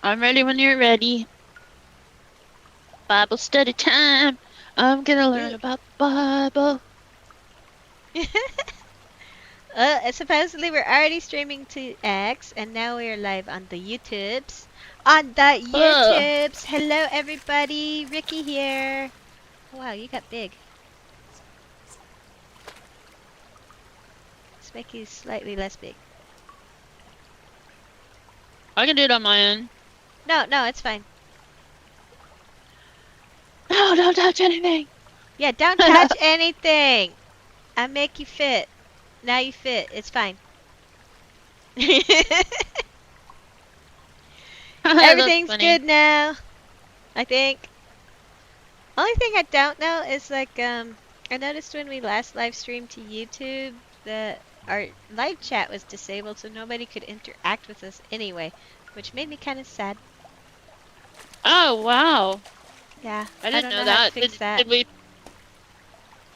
I'm ready when you're ready. Bible study time. I'm gonna learn about the Bible. Supposedly we're already streaming to X, and now we are live on the YouTubes. On the Ugh. YouTubes! Hello everybody! Ricky here! Wow, you got big. Let's make you slightly less big. I can do it on my own. No, it's fine. No, don't touch anything. Yeah, don't touch anything! I make you fit. Now you fit. It's fine. That's Everything's funny. good now, I think. Only thing I don't know is I noticed when we last live streamed to YouTube that our live chat was disabled, so nobody could interact with us anyway, which made me kind of sad. Oh wow. Yeah, I I didn't don't know know how to that. fix that. Did we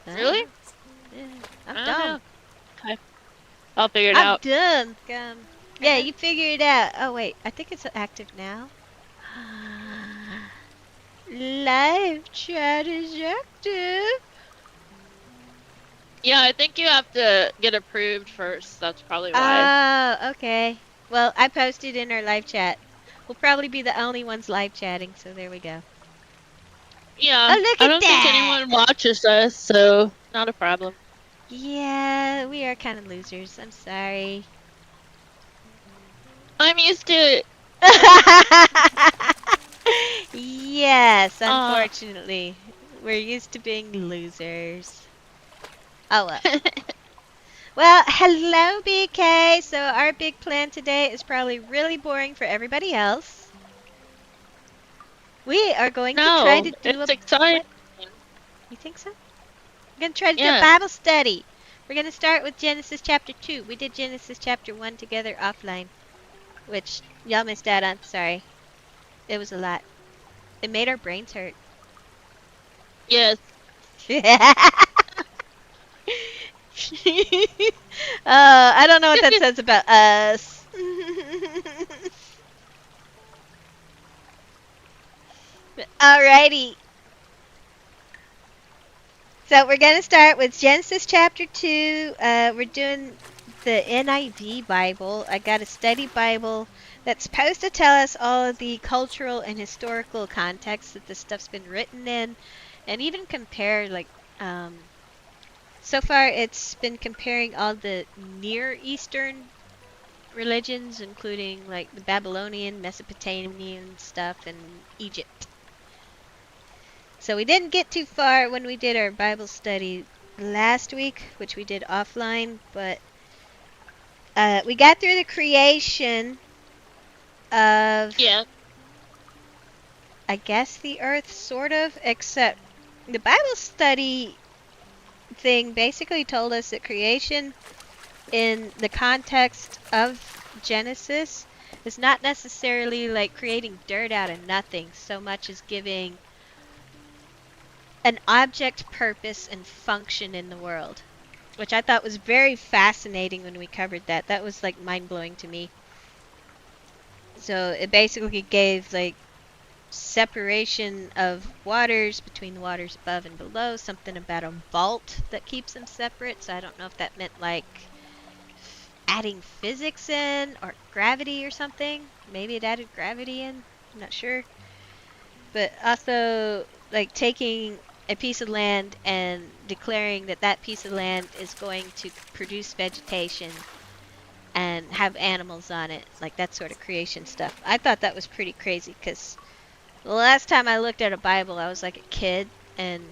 really? Yeah, I'm I don't dumb. know. Okay. I'll figure it I'm out. dumb. Yeah, you figure it out. Oh wait, I think it's active now. Live chat is active. Yeah, I think you have to get approved first. That's probably why. Oh, okay. Well, I posted in our live chat. We'll probably be the only ones live chatting, so there we go. Yeah, Oh, look I at don't think that! anyone watches us, so not a problem. Yeah, we are kind of losers. I'm sorry. I'm used to it. Yes, Uh, unfortunately. We're used to being losers. Oh well. Well, hello, BK. So our big plan today is probably really boring for everybody else. We are going to try no, to do it's a... exciting. What? You think so? We're going to try to do a Yes. Bible study. We're going to start with Genesis chapter 2. We did Genesis chapter 1 together offline, which y'all missed out on. Sorry. It was a lot. It made our brains hurt. Yes. I don't know what that says about us. Alrighty. So we're going to start with Genesis chapter 2. We're doing the NIV Bible. I got a study Bible that's supposed to tell us all of the cultural and historical context that this stuff's been written in, and even compare, so far it's been comparing all the Near Eastern religions, including like the Babylonian, Mesopotamian stuff, and Egypt. So we didn't get too far when we did our Bible study last week, which we did offline, but we got through the creation of, Yeah. I guess, the earth, sort of, except the Bible study thing basically told us that creation in the context of Genesis is not necessarily like creating dirt out of nothing so much as giving an object purpose and function in the world, which I thought was very fascinating when we covered that. That was like mind-blowing to me. So it basically gave like separation of waters between the waters above and below, something about a vault that keeps them separate. So I don't know if that meant like adding physics in or gravity or something. Maybe it added gravity in. I'm not sure. But also like taking a piece of land and declaring that that piece of land is going to produce vegetation and have animals on it, like that sort of creation stuff. I thought that was pretty crazy because the last time I looked at a Bible, I was like a kid, and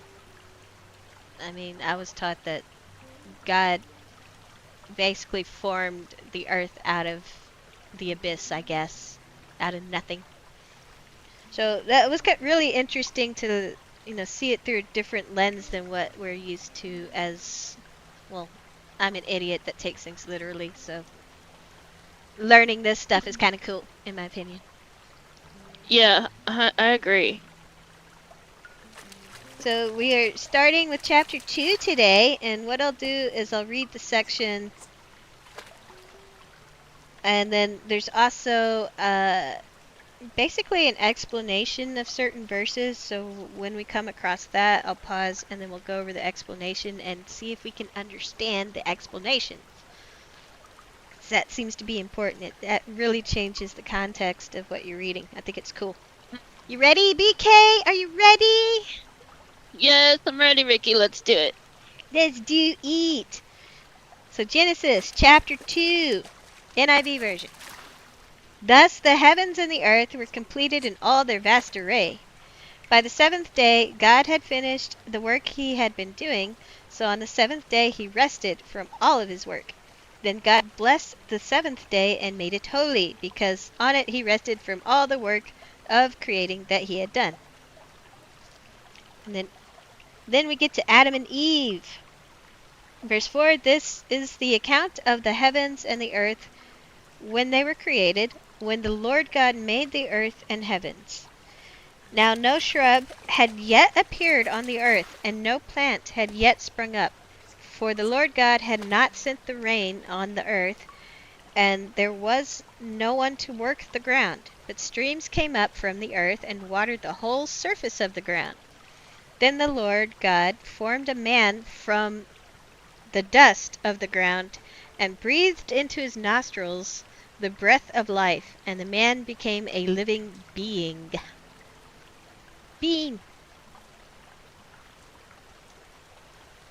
I mean, I was taught that God basically formed the earth out of the abyss, I guess, out of nothing. So that was really interesting to, see it through a different lens than what we're used to as, well, I'm an idiot that takes things literally, so learning this stuff is kind of cool, in my opinion. Yeah, I agree. So we are starting with chapter 2 today, and what I'll do is I'll read the section, and then there's also basically an explanation of certain verses. So when we come across that, I'll pause and then we'll go over the explanation and see if we can understand the explanation. 'Cause that seems to be important. That really changes the context of what you're reading. I think it's cool. You ready, BK? Are you ready? Yes, I'm ready, Ricky. Let's do it. Let's do it. So Genesis chapter 2, NIV version. Thus the heavens and the earth were completed in all their vast array. By the seventh day God had finished the work he had been doing, so on the seventh day he rested from all of his work. Then God blessed the seventh day and made it holy, because on it he rested from all the work of creating that he had done. And then we get to Adam and Eve. Verse 4, this is the account of the heavens and the earth when they were created, when the Lord God made the earth and heavens. Now no shrub had yet appeared on the earth, and no plant had yet sprung up, for the Lord God had not sent the rain on the earth, and there was no one to work the ground. But streams came up from the earth and watered the whole surface of the ground. Then the Lord God formed a man from the dust of the ground, and breathed into his nostrils the breath of life, and the man became a living being. Being.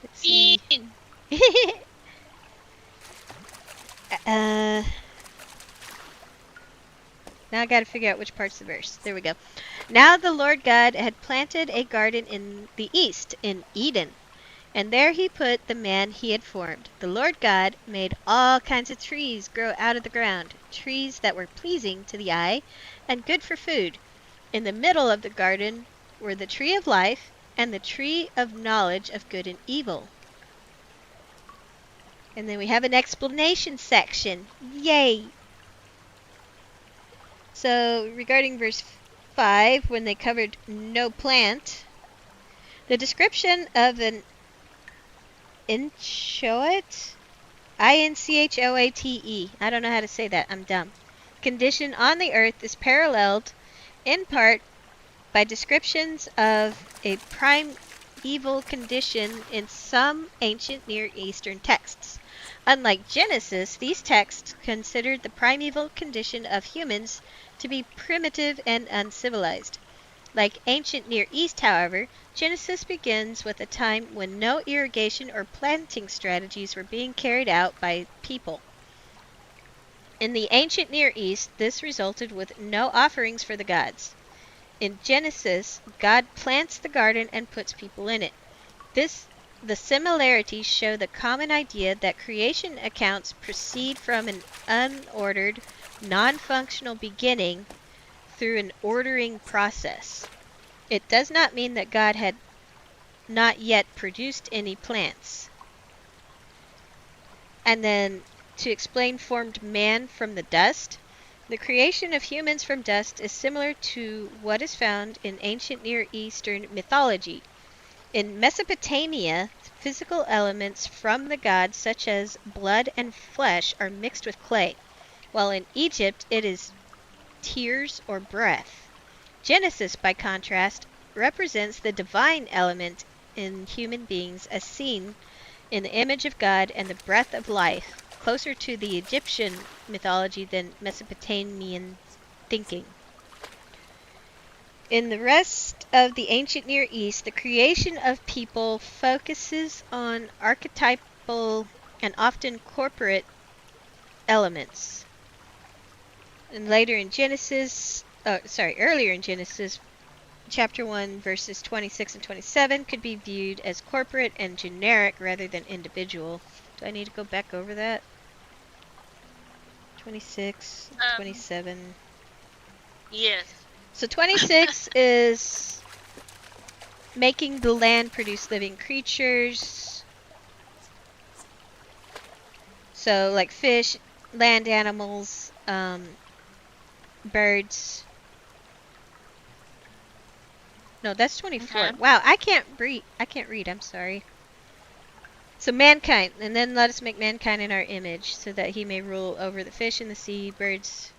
Let's see. Bean. Now I gotta figure out which part's the verse. There we go. Now the Lord God had planted a garden in the east, in Eden, and there he put the man he had formed. The Lord God made all kinds of trees grow out of the ground, trees that were pleasing to the eye and good for food. In the middle of the garden were the tree of life and the tree of knowledge of good and evil. And then we have an explanation section. Yay! So regarding verse 5, when they covered no plant, the description of an inchoate, Inchoate, I don't know how to say that, I'm dumb, condition on the earth is paralleled in part by descriptions of a primeval condition in some ancient Near Eastern texts. Unlike Genesis, these texts considered the primeval condition of humans to be primitive and uncivilized. Like ancient Near East, however, Genesis begins with a time when no irrigation or planting strategies were being carried out by people. In the ancient Near East, this resulted with no offerings for the gods. In Genesis, God plants the garden and puts people in it. The similarities show the common idea that creation accounts proceed from an unordered, non-functional beginning through an ordering process. It does not mean that God had not yet produced any plants. And then to explain formed man from the dust, the creation of humans from dust is similar to what is found in ancient Near Eastern mythology. In Mesopotamia, physical elements from the gods such as blood and flesh are mixed with clay, while in Egypt it is tears or breath. Genesis, by contrast, represents the divine element in human beings as seen in the image of God and the breath of life, closer to the Egyptian mythology than Mesopotamian thinking. In the rest of the ancient Near East, the creation of people focuses on archetypal and often corporate elements. And later in Genesis, earlier in Genesis, chapter 1, verses 26 and 27 could be viewed as corporate and generic rather than individual. Do I need to go back over that? 26, Um, 27. yes. So 26 is making the land produce living creatures. So like fish, land animals, birds. No, that's 24. Okay. Wow, I can't read, I'm sorry. So mankind, and then let us make mankind in our image, so that he may rule over the fish in the sea, birds.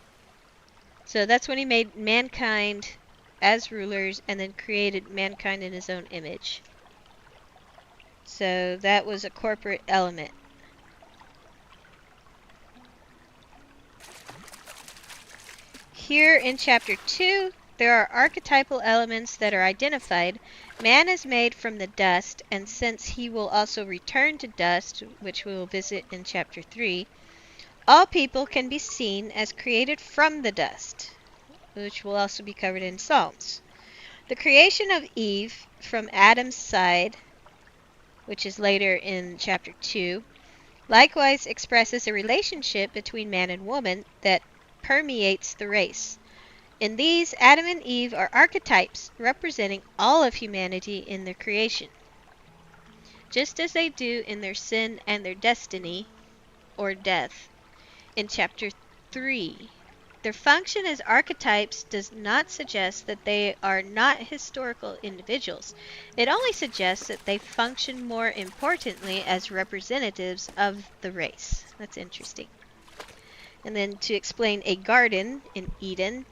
So that's when he made mankind as rulers and then created mankind in his own image. So that was a corporate element. Here in chapter 2, there are archetypal elements that are identified. Man is made from the dust, and since he will also return to dust, which we will visit in chapter 3, all people can be seen as created from the dust, which will also be covered in Psalms. The creation of Eve from Adam's side, which is later in chapter 2, likewise expresses a relationship between man and woman that permeates the race. In these, Adam and Eve are archetypes representing all of humanity in their creation, just as they do in their sin and their destiny, or death, in chapter 3. Their function as archetypes does not suggest that they are not historical individuals. It only suggests that they function more importantly as representatives of the race. That's interesting. And then to explain a garden in Eden,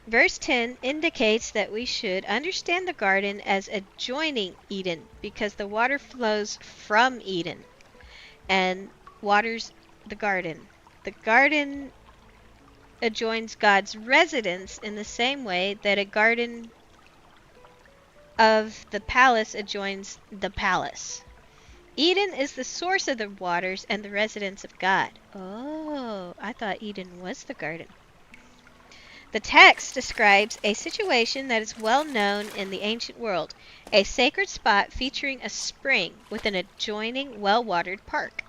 verse 10 indicates that we should understand the garden as adjoining Eden because the water flows from Eden and waters the garden. The garden adjoins God's residence in the same way that a garden of the palace adjoins the palace. Eden is the source of the waters and the residence of God. Oh, I thought Eden was the garden. The text describes a situation that is well known in the ancient world, a sacred spot featuring a spring with an adjoining well-watered park.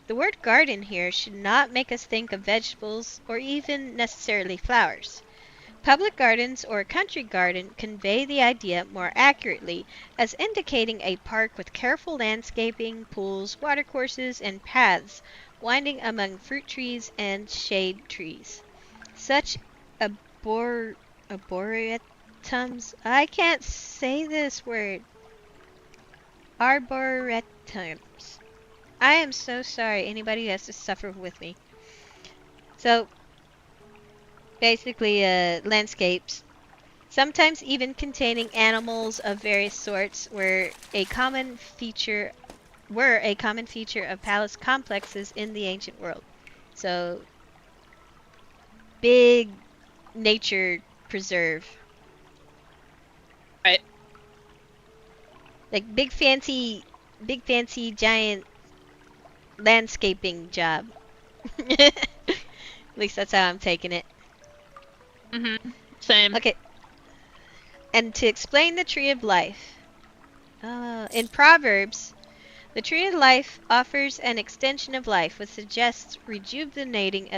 The word garden here should not make us think of vegetables or even necessarily flowers. Public gardens or a country garden convey the idea more accurately as indicating a park with careful landscaping, pools, watercourses, and paths winding among fruit trees and shade trees. Such arboretums, I can't say this word, arboretums. I am so sorry anybody who has to suffer with me. So, basically, landscapes, sometimes even containing animals of various sorts, were a common feature of palace complexes in the ancient world. So, big nature preserve. Right. Like big fancy giant landscaping job. At least that's how I'm taking it. Same. Okay, and to explain the tree of life. In Proverbs, the tree of life offers an extension of life which suggests rejuvenating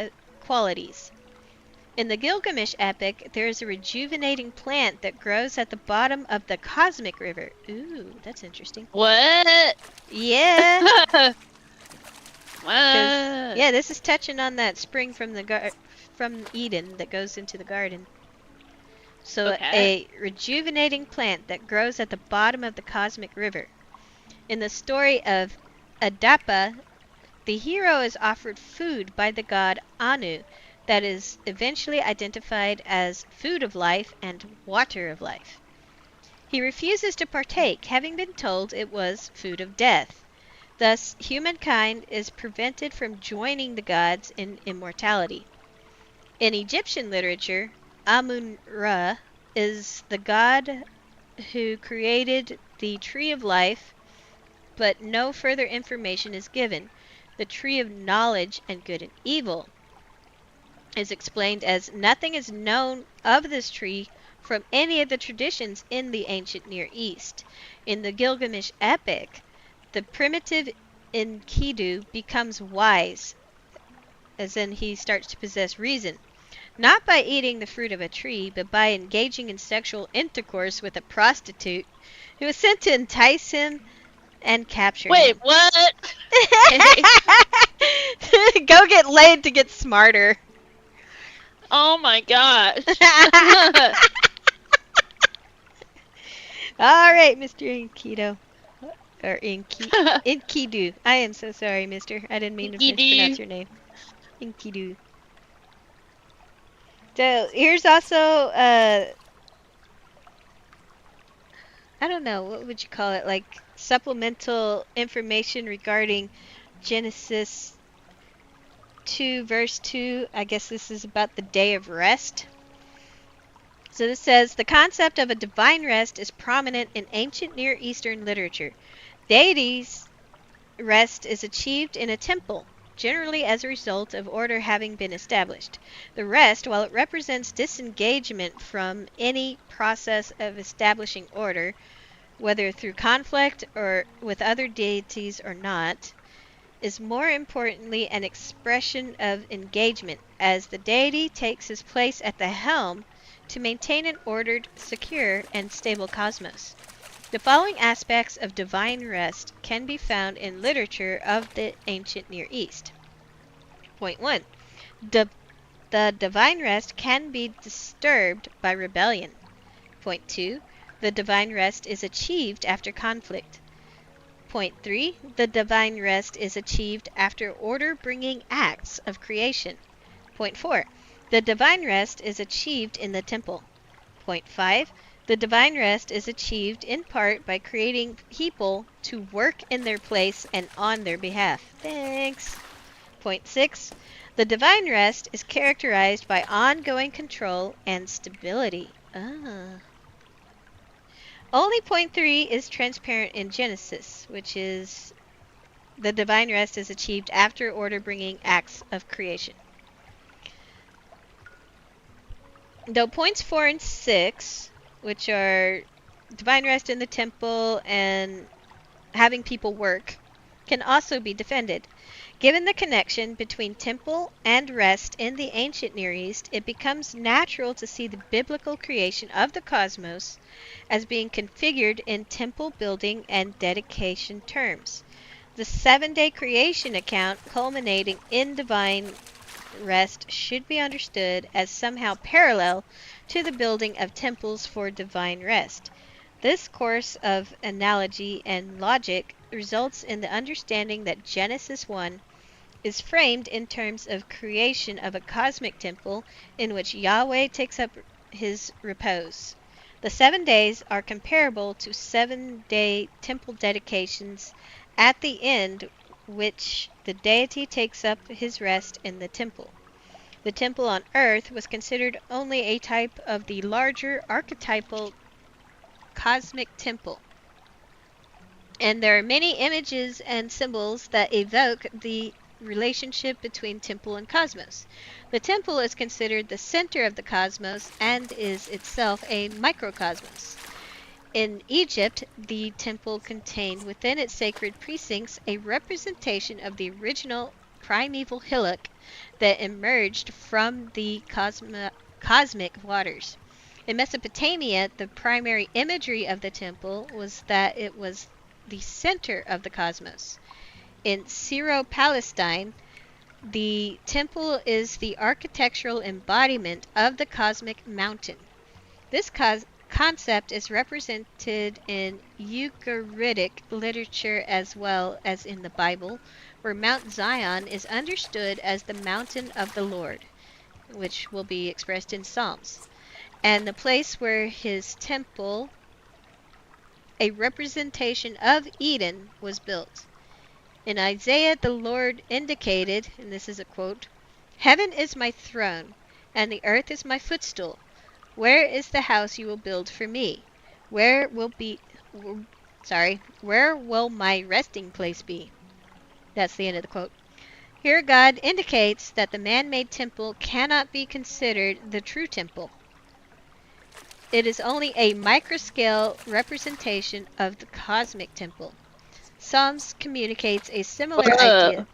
qualities. In the Gilgamesh epic, there is a rejuvenating plant that grows at the bottom of the cosmic river. Ooh, that's interesting. What? Yeah, because What? yeah, this is touching on that spring from from Eden that goes into the garden. So Okay. a rejuvenating plant that grows at the bottom of the cosmic river. In the story of Adapa, the hero is offered food by the god Anu that is eventually identified as food of life and water of life. He refuses to partake, having been told it was food of death. Thus, humankind is prevented from joining the gods in immortality. In Egyptian literature, Amun-Ra is the god who created the tree of life, but no further information is given. The tree of knowledge and good and evil is explained as nothing is known of this tree from any of the traditions in the ancient Near East. In the Gilgamesh epic, the primitive Enkidu becomes wise, as in he starts to possess reason, not by eating the fruit of a tree, but by engaging in sexual intercourse with a prostitute who is sent to entice him and capture Wait, him. what? Okay. Go get laid to get smarter. Oh my gosh. All right, Mr. Enkidu. Or Enkidu. I am so sorry, mister. I didn't mean to mispronounce ED. your name. Enkidu. So here's also I don't know, what would you call it? Like supplemental information regarding Genesis 2 verse 2. I guess this is about the day of rest. So this says the concept of a divine rest is prominent in ancient Near Eastern literature. Deities' rest is achieved in a temple, generally as a result of order having been established. The rest, while it represents disengagement from any process of establishing order, whether through conflict or with other deities or not, is more importantly an expression of engagement, as the deity takes his place at the helm to maintain an ordered, secure, and stable cosmos. The following aspects of divine rest can be found in literature of the ancient Near East. Point 1. The, the divine rest can be disturbed by rebellion. Point 2. The divine rest is achieved after conflict. Point 3. The divine rest is achieved after order-bringing acts of creation. Point 4. The divine rest is achieved in the temple. Point 5. The divine rest is achieved in part by creating people to work in their place and on their behalf. Thanks. Point 6. The divine rest is characterized by ongoing control and stability. Only point 3 is transparent in Genesis, which is the divine rest is achieved after order bringing acts of creation. Though points 4 and 6, which are divine rest in the temple and having people work, can also be defended. Given the connection between temple and rest in the ancient Near East, it becomes natural to see the biblical creation of the cosmos as being configured in temple building and dedication terms. The 7-day creation account culminating in divine rest should be understood as somehow parallel to the building of temples for divine rest. This course of analogy and logic results in the understanding that Genesis 1 is framed in terms of creation of a cosmic temple in which Yahweh takes up his repose. The 7 days are comparable to 7-day temple dedications at the end which the deity takes up his rest in the temple. The temple on earth was considered only a type of the larger archetypal cosmic temple. And there are many images and symbols that evoke the relationship between temple and cosmos. The temple is considered the center of the cosmos and is itself a microcosmos. In Egypt, the temple contained within its sacred precincts a representation of the original primeval hillock that emerged from the cosmic waters. In Mesopotamia, the primary imagery of the temple was that it was the center of the cosmos. In Syro-Palestine, the temple is the architectural embodiment of the cosmic mountain. This concept is represented in Ugaritic literature as well as in the Bible, where Mount Zion is understood as the mountain of the Lord, which will be expressed in Psalms, and the place where his temple, a representation of Eden, was built. In Isaiah, the Lord indicated, and this is a quote, "Heaven is my throne, and the earth is my footstool. Where is the house you will build for me? Where will my resting place be?" That's the end of the quote. Here God indicates that the man-made temple cannot be considered the true temple. It is only a microscale representation of the cosmic temple. Psalms communicates a similar idea. Whoa.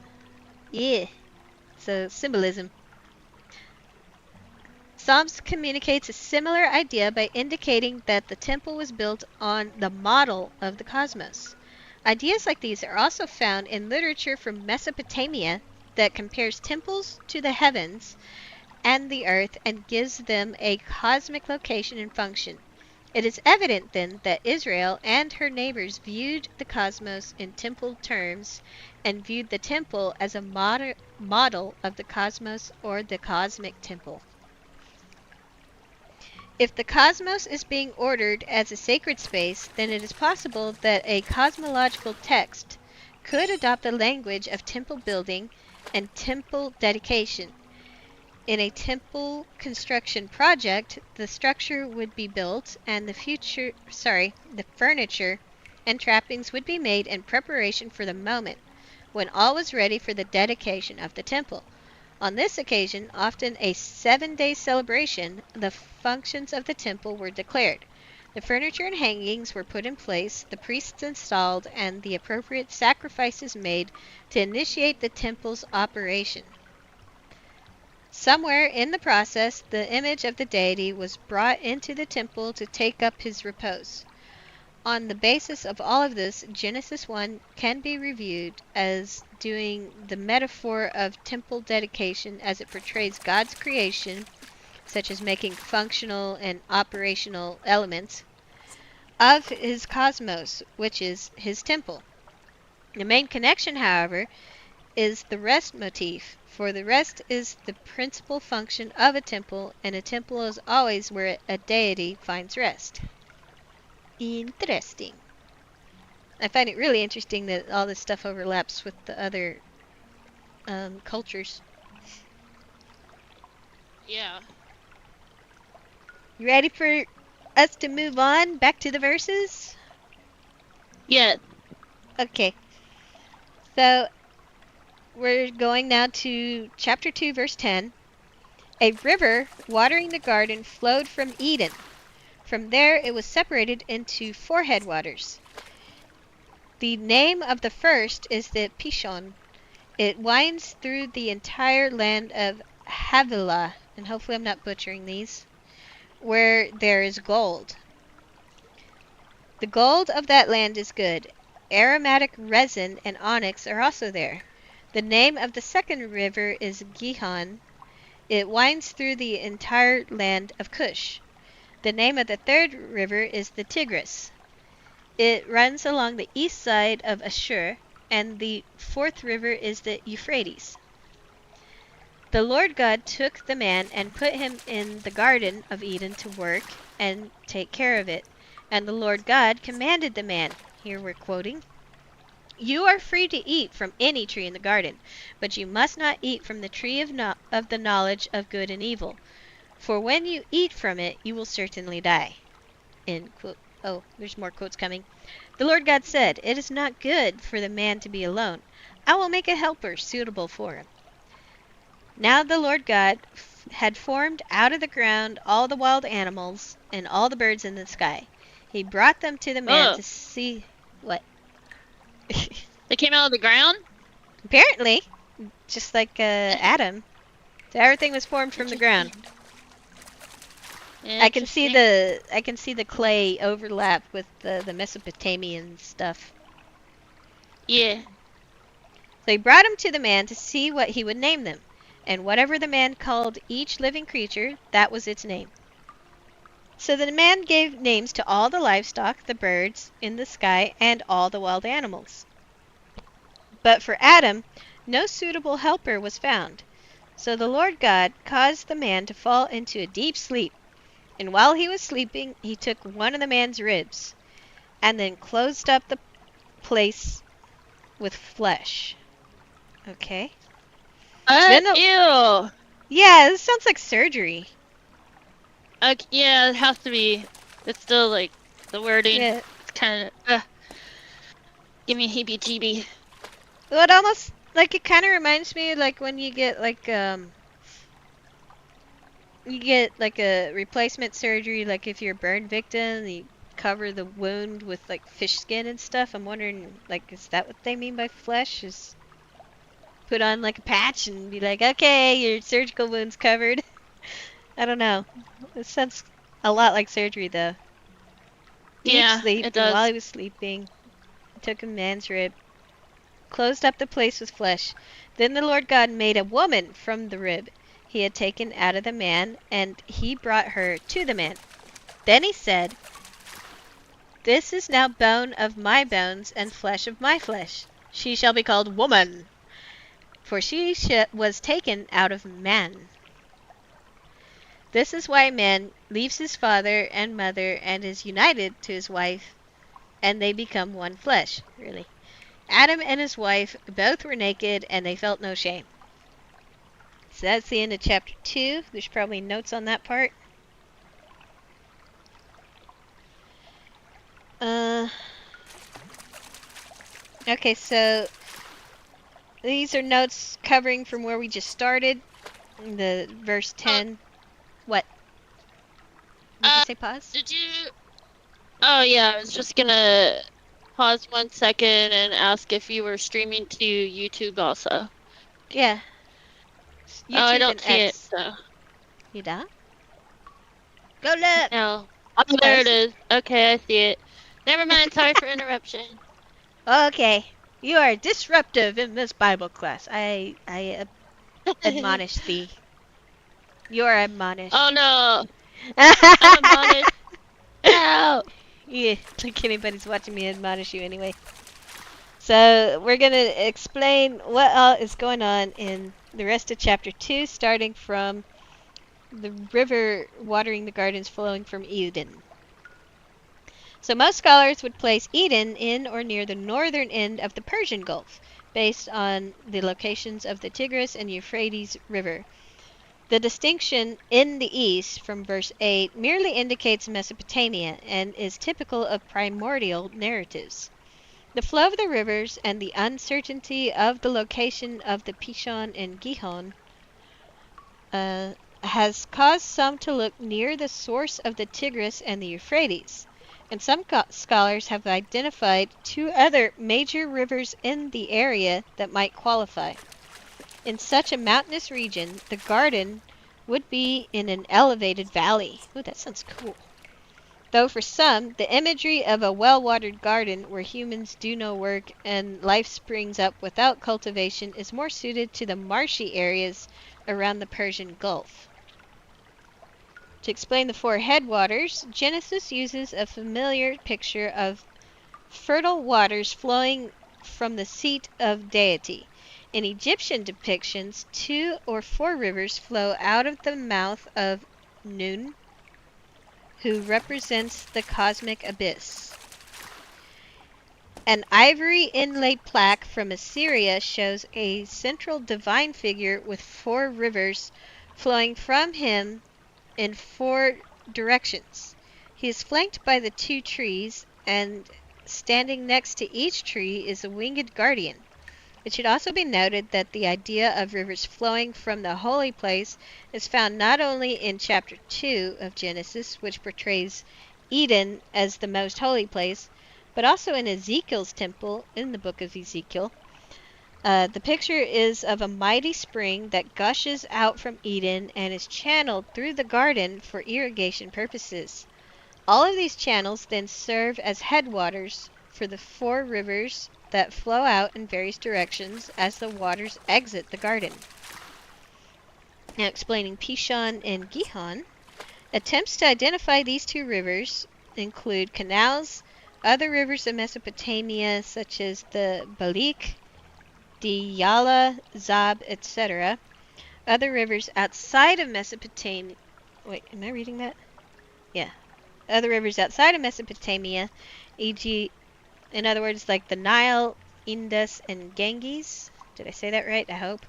Yeah, so symbolism. Psalms communicates a similar idea by indicating that the temple was built on the model of the cosmos. Ideas like these are also found in literature from Mesopotamia that compares temples to the heavens and the earth and gives them a cosmic location and function. It is evident, then, that Israel and her neighbors viewed the cosmos in temple terms and viewed the temple as a model of the cosmos or the cosmic temple. If the cosmos is being ordered as a sacred space, then it is possible that a cosmological text could adopt the language of temple building and temple dedication. In a temple construction project, the structure would be built and the furniture and trappings would be made in preparation for the moment when all was ready for the dedication of the temple. On this occasion, often a 7-day celebration, the functions of the temple were declared. The furniture and hangings were put in place, the priests installed, and the appropriate sacrifices made to initiate the temple's operation. Somewhere in the process, the image of the deity was brought into the temple to take up his repose. On the basis of all of this, Genesis 1 can be reviewed as doing the metaphor of temple dedication as it portrays God's creation, such as making functional and operational elements, of his cosmos, which is his temple. The main connection, however, is the rest motif, for the rest is the principal function of a temple, and a temple is always where a deity finds rest. Interesting. I find it really interesting that all this stuff overlaps with the other cultures. Yeah. You ready for us to move on back to the verses? Yeah. Okay. So, we're going now to chapter 2, verse 10. A river watering the garden flowed from Eden. From there it was separated into 4 headwaters. The name of the first is the Pishon. It winds through the entire land of Havilah, and hopefully I'm not butchering these, where there is gold. The gold of that land is good. Aromatic resin and onyx are also there. The name of the second river is Gihon. It winds through the entire land of Cush. The name of the third river is the Tigris. It runs along the east side of Ashur, and the fourth river is the Euphrates. The Lord God took the man and put him in the Garden of Eden to work and take care of it. And the Lord God commanded the man, here we're quoting, "You are free to eat from any tree in the garden, but you must not eat from the tree of the knowledge of good and evil. For when you eat from it, you will certainly die." End quote. Oh, there's more quotes coming. The Lord God said, "It is not good for the man to be alone. I will make a helper suitable for him." Now the Lord God had formed out of the ground all the wild animals and all the birds in the sky. He brought them to the man to see what. They came out of the ground? Apparently, just like Adam. So everything was formed from the ground. I can see the clay overlap with the Mesopotamian stuff. Yeah. So he brought them to the man to see what he would name them. And whatever the man called each living creature, that was its name. So the man gave names to all the livestock, the birds in the sky, and all the wild animals. But for Adam, no suitable helper was found. So the Lord God caused the man to fall into a deep sleep. And while he was sleeping, he took one of the man's ribs, and then closed up the place with flesh. Okay. Ew. Yeah, this sounds like surgery. Yeah, it has to be. It's still like the wording. Yeah. It's kind of. Give me heebie-jeebie. Well, it almost it kind of reminds me like when you get a replacement surgery, like if you're a burn victim, you cover the wound with fish skin and stuff. I'm wondering, is that what they mean by flesh? Is put on a patch and be like, okay, your surgical wound's covered. I don't know. It sounds a lot like surgery, though. Deep sleep, it does. And while he was sleeping, he took a man's rib, closed up the place with flesh. Then the Lord God made a woman from the rib he had taken out of the man, and he brought her to the man. Then he said, "This is now bone of my bones and flesh of my flesh. She shall be called woman, for she was taken out of man." This is why man leaves his father and mother and is united to his wife, and they become one flesh. Really. Adam and his wife both were naked, and they felt no shame. So that's the end of chapter 2. There's probably notes on that part. Okay, so these are notes covering from where we just started. The verse 10. What? Did you say pause? Did you? Oh yeah, I was just gonna pause 1 second and ask if you were streaming to YouTube also. Yeah. Oh, I YouTube don't and see it, X. so You done? Go look! no. Oh, there it Post. is. Okay, I see it. Never mind. Sorry for interruption. Okay. You are disruptive in this Bible class. I admonish thee. You are Oh admonished. no, I'm admonished. No. Yeah, like anybody's watching me admonish you anyway. So we're gonna explain what all is going on in the rest of chapter 2, starting from the river watering the gardens flowing from Eden. So most scholars would place Eden in or near the northern end of the Persian Gulf, based on the locations of the Tigris and Euphrates River. The distinction in the east from verse 8 merely indicates Mesopotamia and is typical of primordial narratives. The flow of the rivers and the uncertainty of the location of the Pishon and Gihon has caused some to look near the source of the Tigris and the Euphrates, and some scholars have identified two other major rivers in the area that might qualify. In such a mountainous region, the garden would be in an elevated valley. Ooh, that sounds cool. Though for some, the imagery of a well-watered garden where humans do no work and life springs up without cultivation is more suited to the marshy areas around the Persian Gulf. To explain the four headwaters, Genesis uses a familiar picture of fertile waters flowing from the seat of deity. In Egyptian depictions, 2 or 4 rivers flow out of the mouth of Nun, who represents the cosmic abyss. An ivory inlaid plaque from Assyria shows a central divine figure with 4 rivers flowing from him in 4 directions. He is flanked by the 2 trees, and standing next to each tree is a winged guardian. It should also be noted that the idea of rivers flowing from the holy place is found not only in chapter 2 of Genesis, which portrays Eden as the most holy place, but also in Ezekiel's temple in the book of Ezekiel. The picture is of a mighty spring that gushes out from Eden and is channeled through the garden for irrigation purposes. All of these channels then serve as headwaters for the 4 rivers that flow out in various directions as the waters exit the garden. Now explaining Pishon and Gihon, attempts to identify these 2 rivers include canals, other rivers of Mesopotamia such as the Balik, Diyala, Zab, etc. Other rivers outside of Mesopotamia. Wait, am I reading that? Yeah. Other rivers outside of Mesopotamia, e.g., in other words, like the Nile, Indus, and Ganges. Did I say that right? I hope.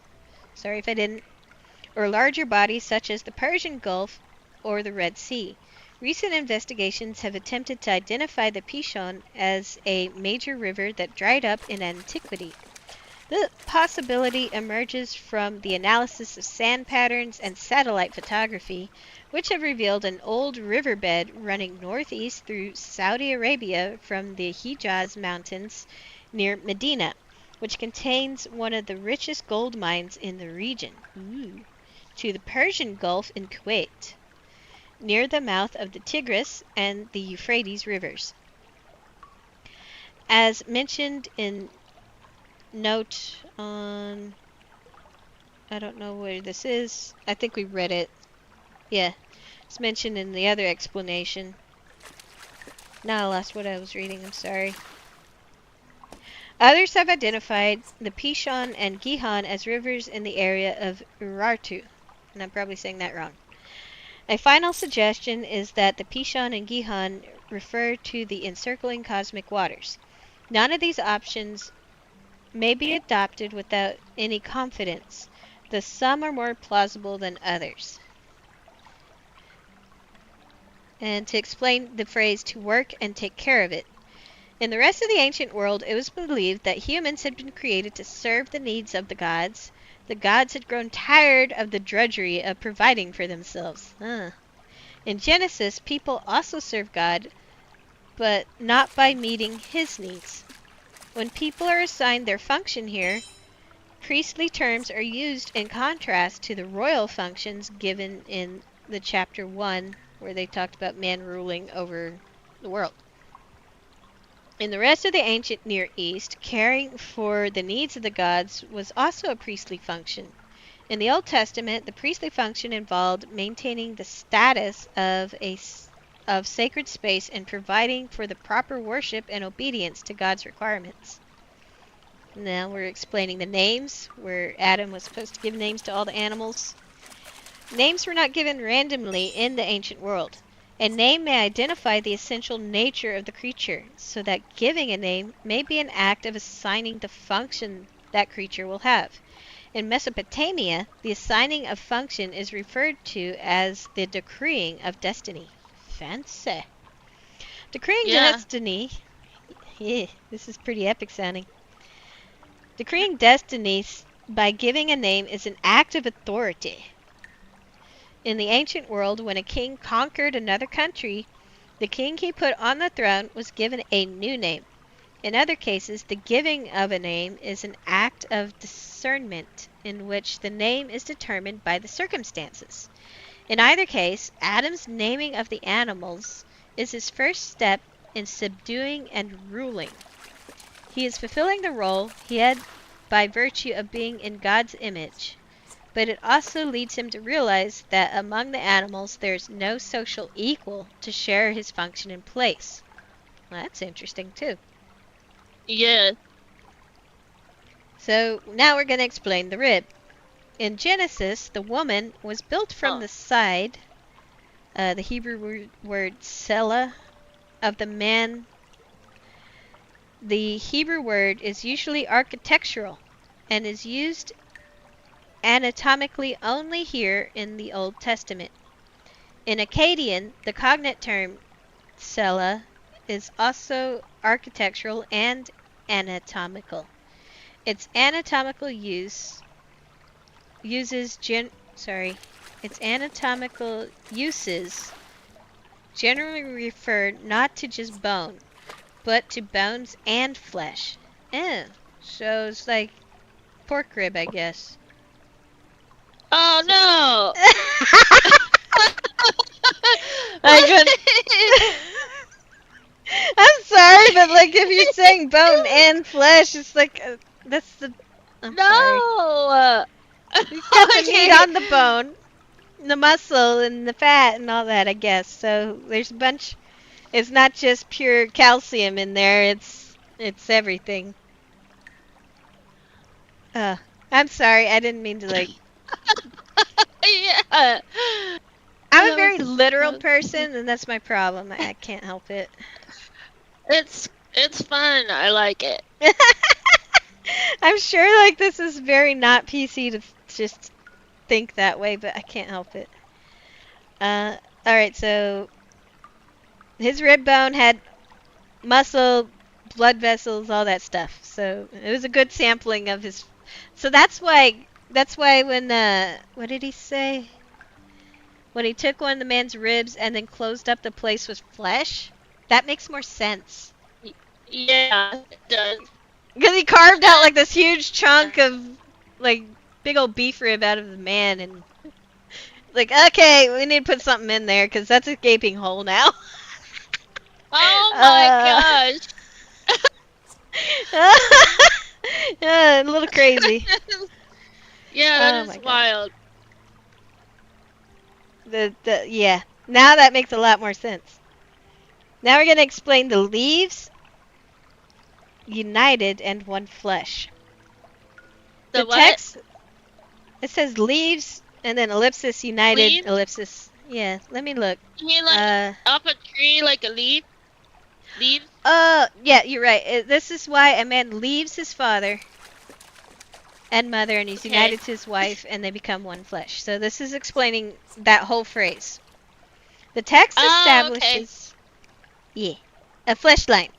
Sorry if I didn't. Or larger bodies such as the Persian Gulf or the Red Sea. Recent investigations have attempted to identify the Pishon as a major river that dried up in antiquity. The possibility emerges from the analysis of sand patterns and satellite photography, which have revealed an old riverbed running northeast through Saudi Arabia from the Hijaz Mountains near Medina, which contains one of the richest gold mines in the region, to the Persian Gulf in Kuwait, near the mouth of the Tigris and the Euphrates rivers. As mentioned in note on, I don't know where this is. I think we read it. Yeah, it's mentioned in the other explanation. Now I lost what I was reading, I'm sorry. Others have identified the Pishon and Gihon as rivers in the area of Urartu, and I'm probably saying that wrong, A final suggestion is that the Pishon and Gihon refer to the encircling cosmic waters. None of these options may be adopted without any confidence, though some are more plausible than others. And to explain the phrase to work and take care of it. In the rest of the ancient world, it was believed that humans had been created to serve the needs of the gods. The gods had grown tired of the drudgery of providing for themselves. In Genesis, people also serve God, but not by meeting his needs. When people are assigned their function here, priestly terms are used in contrast to the royal functions given in the chapter 1, where they talked about man ruling over the world. In the rest of the ancient Near East, caring for the needs of the gods was also a priestly function. In the Old Testament, the priestly function involved maintaining the status of sacred space and providing for the proper worship and obedience to God's requirements. Now we're explaining the names, where Adam was supposed to give names to all the animals. Names were not given randomly in the ancient world. A name may identify the essential nature of the creature, so that giving a name may be an act of assigning the function that creature will have. In Mesopotamia, the assigning of function is referred to as the decreeing of destiny. Fancy. Decreeing Yeah. destiny. Yeah, this is pretty epic sounding. Decreeing destiny by giving a name is an act of authority. In the ancient world, when a king conquered another country, the king he put on the throne was given a new name. In other cases, the giving of a name is an act of discernment in which the name is determined by the circumstances. In either case, Adam's naming of the animals is his first step in subduing and ruling. He is fulfilling the role he had by virtue of being in God's image, but it also leads him to realize that among the animals there's no social equal to share his function and place. Well, that's interesting too. Yes. So now we're going to explain the rib. In Genesis, the woman was built from Oh. the side, the Hebrew word selah, of the man. The Hebrew word is usually architectural and is used anatomically only here in the Old Testament. In Akkadian, the cognate term selah is also architectural and anatomical. Its anatomical its anatomical uses generally refer not to just bone, but to bones and flesh. So it's like pork rib, I guess. Oh So no. I could. I'm sorry, but like if you're saying bone and flesh, it's like that's the. I'm sorry. No. He's got the meat Okay. on the bone, the muscle, and the fat, and all that. I guess so. There's a bunch. It's not just pure calcium in there. It's everything. Uh, I'm sorry. I didn't mean to like. Yeah. I'm a That very was literal that was person, and that's my problem. I can't help it. it's fun. I like it. I'm sure like this is very not PC to just think that way, but I can't help it. Uh, all right. So his rib bone had muscle, blood vessels, all that stuff. So it was a good sampling of his. So that's why when what did he say? When he took one of the man's ribs and then closed up the place with flesh, that makes more sense. Yeah, it does. Because he carved out And like this huge chunk of like big old beef rib out of the man and like okay, we need to put something in there because that's a gaping hole now. oh my uh, gosh. a little crazy. Yeah, that Oh is my god. wild. The yeah. Now that makes a lot more sense. Now we're gonna explain the leaves united and one flesh. The The what? text it says leaves and then ellipsis united Leaves? ellipsis. Yeah, let me look. You mean like Uh, up a tree like a leaf? Leaves? yeah, you're right. This is why a man leaves his father and mother and he's Okay. united to his wife and they become one flesh. So this is explaining that whole phrase. The text Oh, okay. establishes, yeah, a flesh line,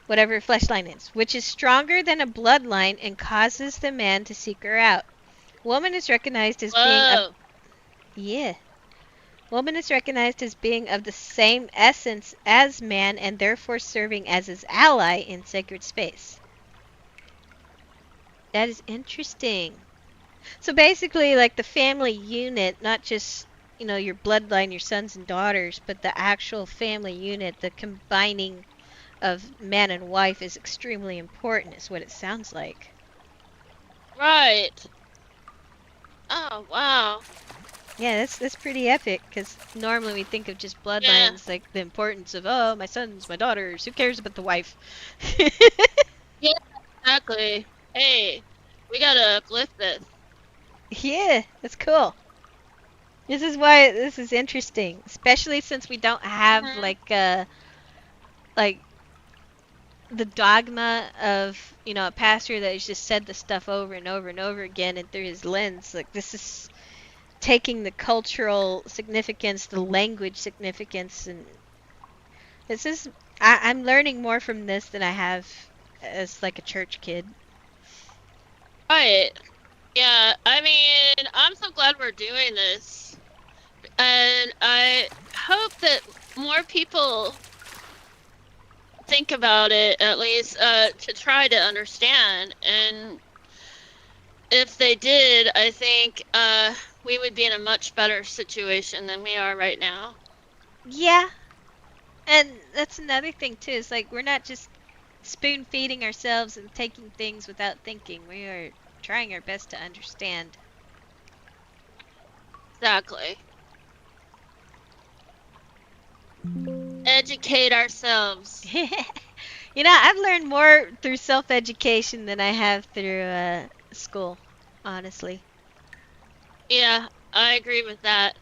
whatever a flesh line is, which is stronger than a bloodline and causes the man to seek her out. Woman is recognized as being of, Whoa. yeah, woman is recognized as being of the same essence as man and therefore serving as his ally in sacred space. That is interesting. So basically, like the family unit, not just, your bloodline, your sons and daughters, but the actual family unit, the combining of man and wife is extremely important, is what it sounds like. Right. Oh, wow. Yeah, that's pretty epic because normally we think of just Yeah. bloodlines like the importance of, oh, my sons, my daughters, who cares about the wife? Yeah, exactly. Hey, we gotta uplift this. Yeah, that's cool. This is why this is interesting, especially since we don't have Hmm. like the dogma of a pastor that has just said the stuff over and over and over again and through his lens. Like this is taking the cultural significance, the language significance, and this is I'm learning more from this than I have as like a church kid. Right. Yeah, I mean, I'm so glad we're doing this. And I hope that more people think about it at least to try to understand. And if they did, I think we would be in a much better situation than we are right now. Yeah, and that's another thing too. It's like we're not just spoon feeding ourselves and taking things without thinking. We are trying our best to understand. Exactly. Educate ourselves. I've learned more through self education than I have through school, honestly. Yeah, I agree with that.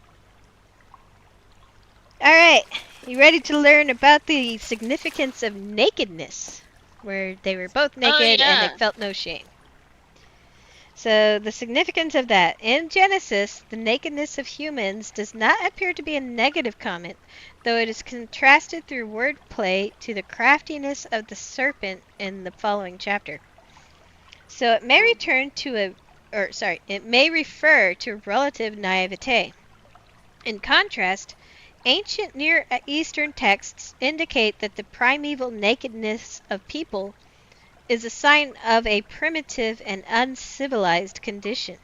Alright, you ready to learn about the significance of nakedness? Where they were both Oh, naked and they yeah. felt no shame. So, the significance of that. In Genesis, the nakedness of humans does not appear to be a negative comment, though it is contrasted through wordplay to the craftiness of the serpent in the following chapter. So it may return to it may refer to relative naivete. In contrast, ancient Near Eastern texts indicate that the primeval nakedness of people is a sign of a primitive and uncivilized condition.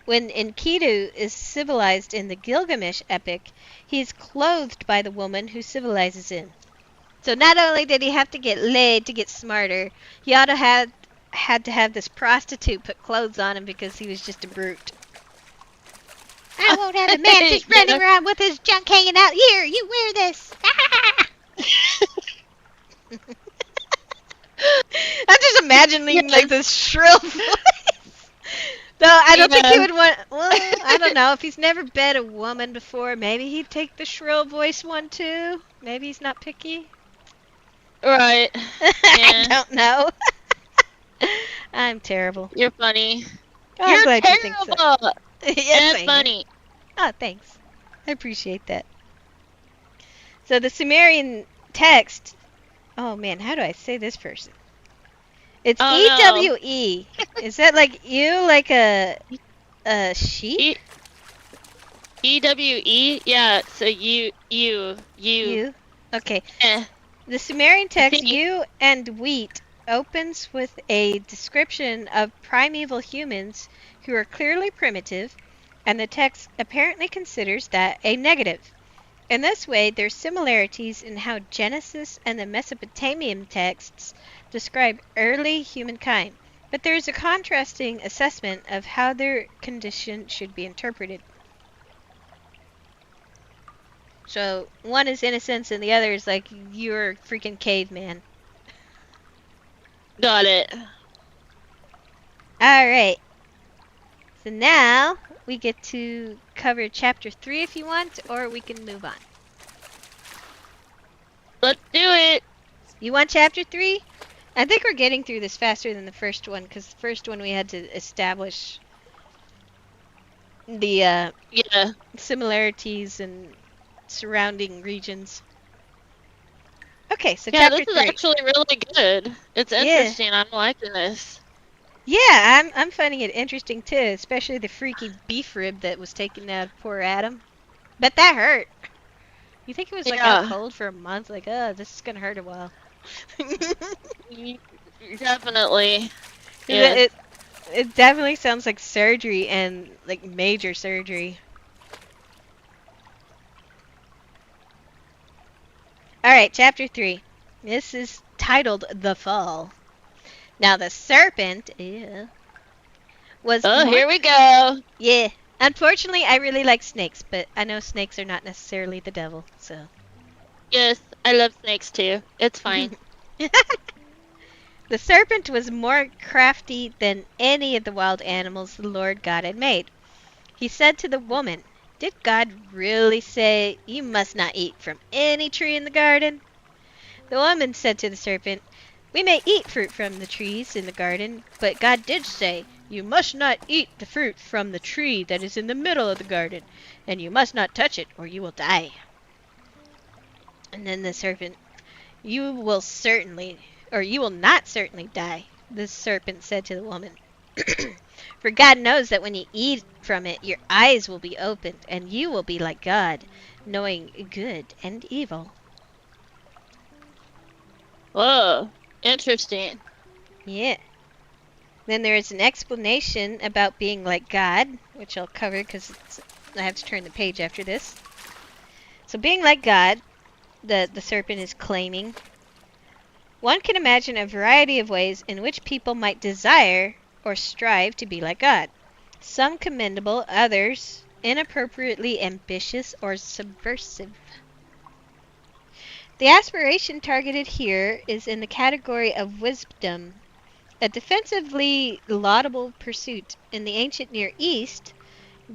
When Enkidu is civilized in the Gilgamesh epic, he is clothed by the woman who civilizes him. So not only did he have to get laid to get smarter, he ought to had to have this prostitute put clothes on him because he was just a brute. I won't have a man just running Yeah. around with his junk hanging out. Here, you wear this. I'm just imagining like Yes. this shrill voice. Though I don't think he Yeah. would want. Well, I don't know. If he's never bed a woman before, maybe he'd take the shrill voice one too. Maybe he's not picky. Right. I Yeah. don't know. I'm terrible. You're funny. Oh, I'm You're glad you think so. terrible Yes, and I am. funny. Oh, thanks. I appreciate that. So the Sumerian text. Oh man, how do I say this person? It's Oh no. EWE. Is that like you, like a sheep? E EWE? Yeah, so you. You. Okay. Eh, The Sumerian I text think. "You and Wheat" opens with a description of primeval humans who are clearly primitive, and the text apparently considers that a negative. In this way, there are similarities in how Genesis and the Mesopotamian texts describe early humankind, but there is a contrasting assessment of how their condition should be interpreted. So, one is innocence and the other is like, you're a freaking caveman. Got it. Alright, so now we get to cover chapter 3 if you want, or we can move on. Let's do it. You want chapter 3? I think we're getting through this faster than the first one, because the first one we had to establish the Yeah. similarities and surrounding regions. Okay, so Yeah, chapter this 3. is actually really good. It's interesting. I'm liking this. Yeah, I'm finding it interesting too, especially the freaky beef rib that was taken out of poor Adam. Bet that hurt. You think it was like out Yeah. cold for a month? Like, oh, this is gonna hurt a while. Definitely. Yeah. It definitely sounds like surgery, and like major surgery. Alright, chapter 3. This is titled The Fall. Now the serpent was Oh, here we go. Yeah. Unfortunately, I really like snakes, but I know snakes are not necessarily the devil, so. Yes, I love snakes too. It's fine. The serpent was more crafty than any of the wild animals the Lord God had made. He said to the woman, "Did God really say you must not eat from any tree in the garden?" The woman said to the serpent, "We may eat fruit from the trees in the garden, but God did say, 'You must not eat the fruit from the tree that is in the middle of the garden, and you must not touch it, or you will die.'" And then the serpent, "You will not certainly die," the serpent said to the woman. "For God knows that when you eat from it, your eyes will be opened, and you will be like God, knowing good and evil." Whoa. Interesting. Yeah. Then there is an explanation about being like God, which I'll cover because I have to turn the page after this. So being like God, the serpent is claiming, one can imagine a variety of ways in which people might desire or strive to be like God. Some commendable, others inappropriately ambitious or subversive. The aspiration targeted here is in the category of wisdom, a defensively laudable pursuit. In the ancient Near East,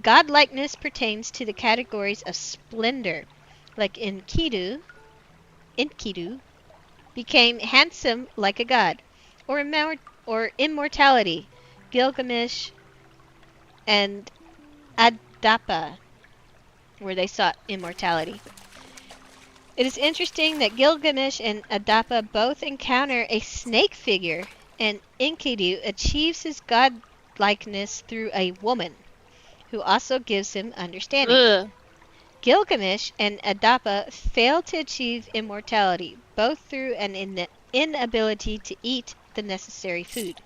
godlikeness pertains to the categories of splendor, like Enkidu became handsome like a god, or immortality, Gilgamesh and Adapa, where they sought immortality. It is interesting that Gilgamesh and Adapa both encounter a snake figure, and Enkidu achieves his godlikeness through a woman, who also gives him understanding. Ugh. Gilgamesh and Adapa fail to achieve immortality, both through an inability to eat the necessary food.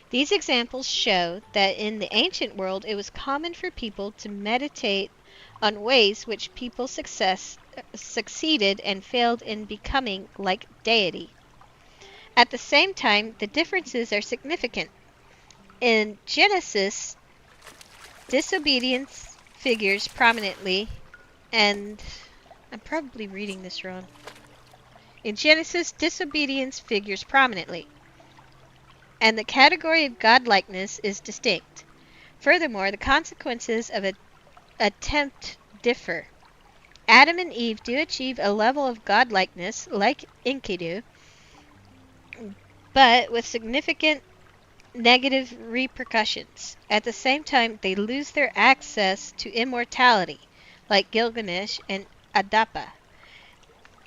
These examples show that in the ancient world it was common for people to meditate on ways which people succeeded and failed in becoming like deity. At the same time, the differences are significant. In Genesis, disobedience figures prominently, and I'm probably reading this wrong. In Genesis, disobedience figures prominently, and the category of godlikeness is distinct. Furthermore, the consequences of an attempt differ. Adam and Eve do achieve a level of godlikeness, like Enkidu, but with significant negative repercussions. At the same time, they lose their access to immortality, like Gilgamesh and Adapa,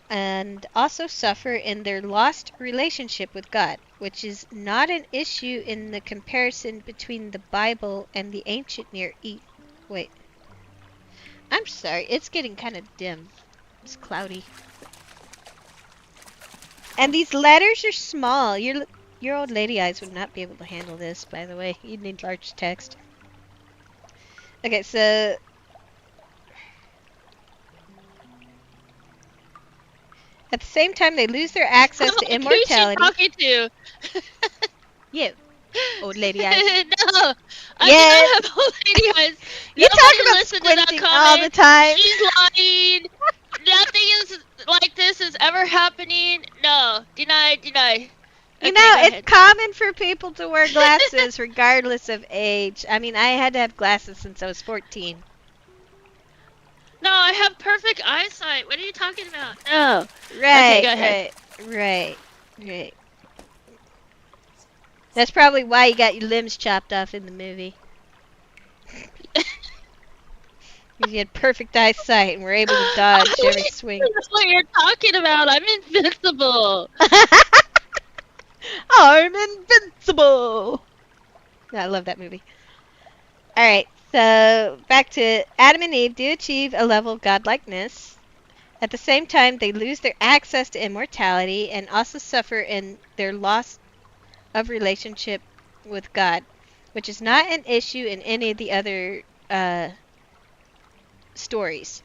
and also suffer in their lost relationship with God, which is not an issue in the comparison between the Bible and the ancient Near East. Wait. I'm sorry, it's getting kind of dim. It's cloudy. And these letters are small. Your old lady eyes would not be able to handle this, by the way. You'd need large text. Okay, so at the same time, they lose their access to immortality. Who's she talking to? You, old lady eyes. No, I do not have old lady eyes. You Nobody talk about listened to that squinting all the comment. time. She's lying. Nothing is like this is ever happening. No, deny. You Okay, know, go it's ahead. common for people to wear glasses regardless of age. I mean, I had to have glasses since I was 14. No, I have perfect eyesight. What are you talking about? No. Okay, Right, go ahead. right, right, right. That's probably why you got your limbs chopped off in the movie. You had perfect eyesight and were able to dodge every swing. That's what you're talking about. I'm invincible. I'm invincible! I love that movie. Alright, so back to Adam and Eve do achieve a level of godlikeness. At the same time, they lose their access to immortality and also suffer in their loss of relationship with God, which is not an issue in any of the other stories.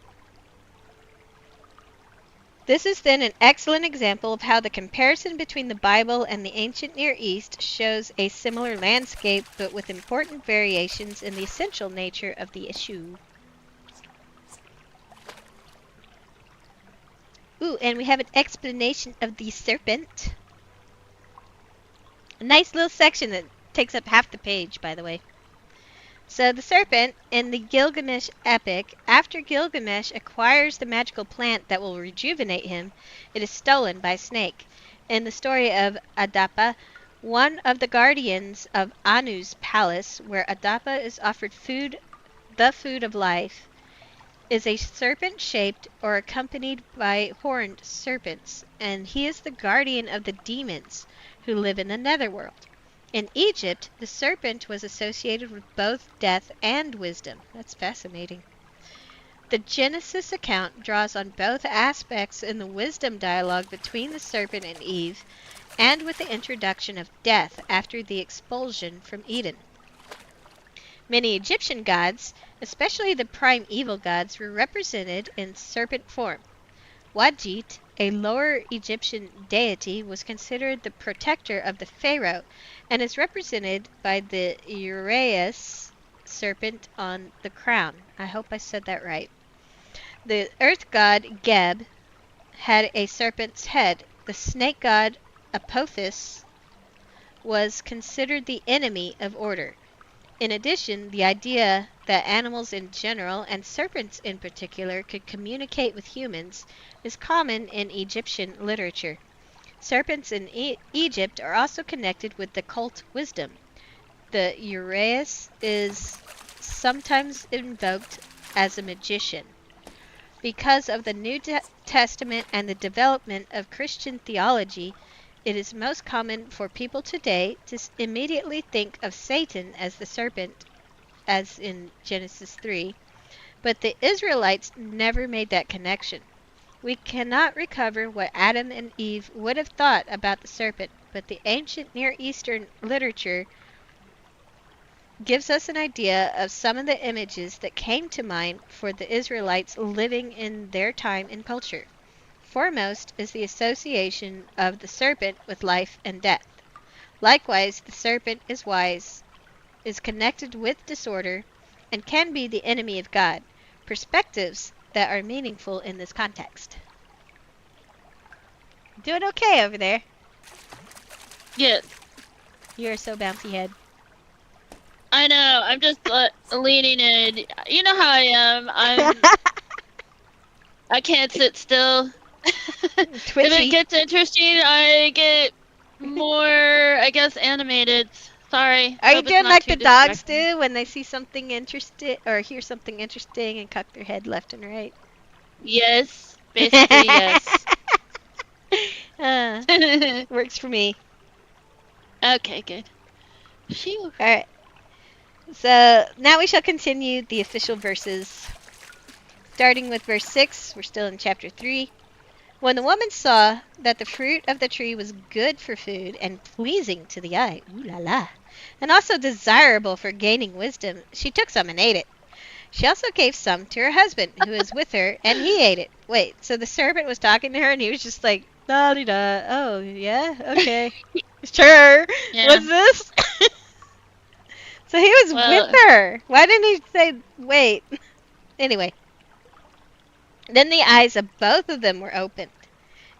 This is then an excellent example of how the comparison between the Bible and the ancient Near East shows a similar landscape, but with important variations in the essential nature of the issue. Ooh, and we have an explanation of the serpent. A nice little section that takes up half the page, by the way. So the serpent, in the Gilgamesh epic, after Gilgamesh acquires the magical plant that will rejuvenate him, it is stolen by a snake. In the story of Adapa, one of the guardians of Anu's palace, where Adapa is offered food, the food of life, is a serpent shaped or accompanied by horned serpents, and he is the guardian of the demons who live in the netherworld. In Egypt, the serpent was associated with both death and wisdom. That's fascinating. The Genesis account draws on both aspects in the wisdom dialogue between the serpent and Eve, and with the introduction of death after the expulsion from Eden. Many Egyptian gods, especially the primeval gods, were represented in serpent form. Wadjit, a lower Egyptian deity, was considered the protector of the pharaoh and is represented by the uraeus serpent on the crown. I hope I said that right. The earth god Geb had a serpent's head. The snake god Apophis was considered the enemy of order. In addition, the idea that animals in general, and serpents in particular, could communicate with humans is common in Egyptian literature. Serpents in Egypt are also connected with the cult wisdom. The uraeus is sometimes invoked as a magician. Because of the New Testament and the development of Christian theology, it is most common for people today to immediately think of Satan as the serpent, as in Genesis 3, but the Israelites never made that connection. We cannot recover what Adam and Eve would have thought about the serpent, but the ancient Near Eastern literature gives us an idea of some of the images that came to mind for the Israelites living in their time and culture. Foremost is the association of the serpent with life and death. Likewise, the serpent is wise, is connected with disorder, and can be the enemy of God. Perspectives that are meaningful in this context. Doing okay over there. Yes. You're so bouncy head. I know. I'm just leaning in. You know how I am. I can't sit still. If Twitchy. it gets interesting, I get more, I guess, animated. Sorry. Are you Hope it's doing not like too the dogs distracting. do when they see something interesting or hear something interesting and cock their head left and right? Yes. Basically, yes. Works for me. Okay, good. Phew. Alright. So now we shall continue the official verses. Starting with verse 6, we're still in chapter 3. When the woman saw that the fruit of the tree was good for food and pleasing to the eye, ooh la la, and also desirable for gaining wisdom, she took some and ate it. She also gave some to her husband, who was with her, and he ate it. Wait, so the serpent was talking to her, and he was just like, da-dee-da, oh, yeah, okay, sure, Yeah. what's this? So he was with her. Why didn't he say, wait? Anyway. Then the eyes of both of them were opened,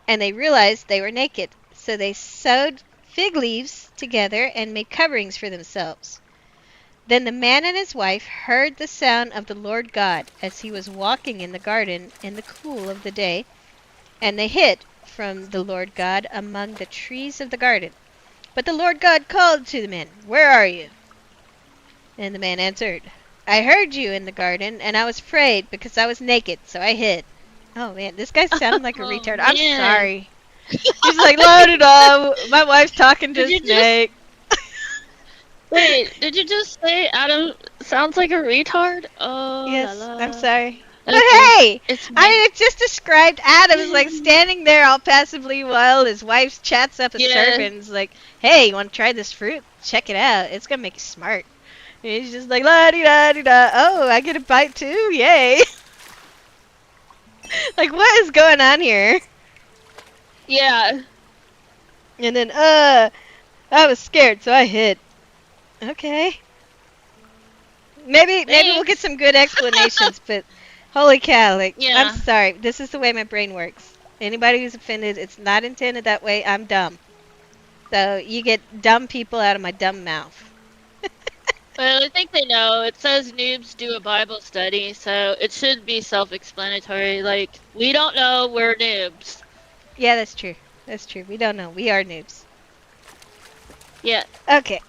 and they realized they were naked. So they sewed fig leaves together and made coverings for themselves. Then the man and his wife heard the sound of the Lord God as he was walking in the garden in the cool of the day, and they hid from the Lord God among the trees of the garden. But the Lord God called to the man, "Where are you?" And the man answered, "I heard you in the garden, and I was afraid because I was naked, so I hid." Oh man, this guy sounded like a Oh retard. I'm man. sorry. He's like, la da da. My wife's talking to Did a you just snake. wait? Did you just say Adam sounds like a retard? Oh la Yes, I'm la. sorry. But Okay, hey, it's I me. mean, it just described Adam as like standing there all passively while his wife chats up a Yeah, serpent. It's like, hey, you want to try this fruit? Check it out. It's gonna make you smart. And he's just like, la di da di da. Oh, I get a bite too? Yay! Like, what is going on here? yeah. And then, I was scared, so I hid. Okay. Maybe we'll get Thanks. some good explanations, but holy cow, like, I'm Yeah. sorry. This is the way my brain works. Anybody who's offended, it's not intended that way. I'm dumb. So you get dumb people out of my dumb mouth. Well, I think they know. It says noobs do a Bible study, so it should be self-explanatory. Like, we don't know, we're noobs. Yeah, that's true. That's true. We don't know. We are noobs. Yeah. Okay.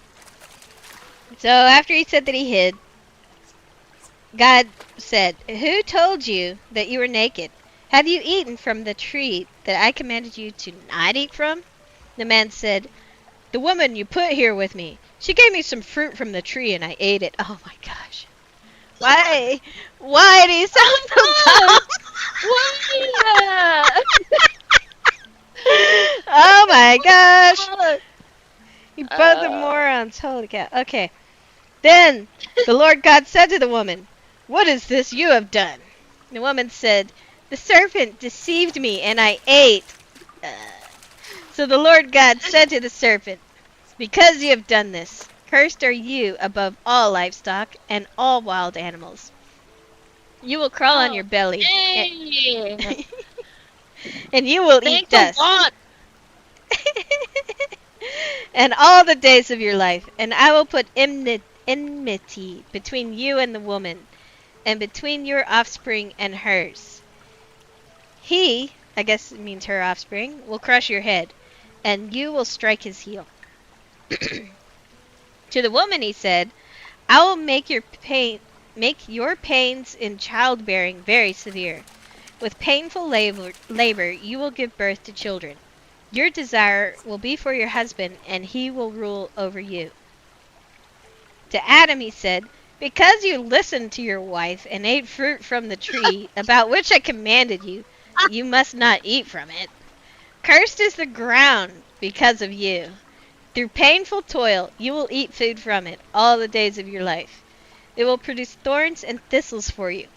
So after he said that he hid, God said, "Who told you that you were naked? Have you eaten from the tree that I commanded you to not eat from?" The man said, "The woman you put here with me, she gave me some fruit from the tree and I ate it." Oh my gosh. Why? Why do you sound Oh so my dumb? gosh! Why? Oh my gosh. Oh, You both are uh, morons. Holy cow. Okay. Then the Lord God said to the woman, "What is this you have done?" The woman said, "The serpent deceived me and I ate." Uh, So the Lord God said to the serpent, "Because you have done this, cursed are you above all livestock and all wild animals. You will crawl on your oh, belly, dang. and you will eat Thanks a dust. lot. And all the days of your life, and I will put enmity between you and the woman, and between your offspring and hers. He, I guess it means her offspring, will crush your head, and you will strike his heel." To the woman he said, "I will make your pains in childbearing very severe. With painful labor you will give birth to children. Your desire will be for your husband, and he will rule over you." To Adam he said, "Because you listened to your wife and ate fruit from the tree about which I commanded you, you must not eat from it. Cursed is the ground because of you. Through painful toil you will eat food from it all the days of your life. It will produce thorns and thistles for you,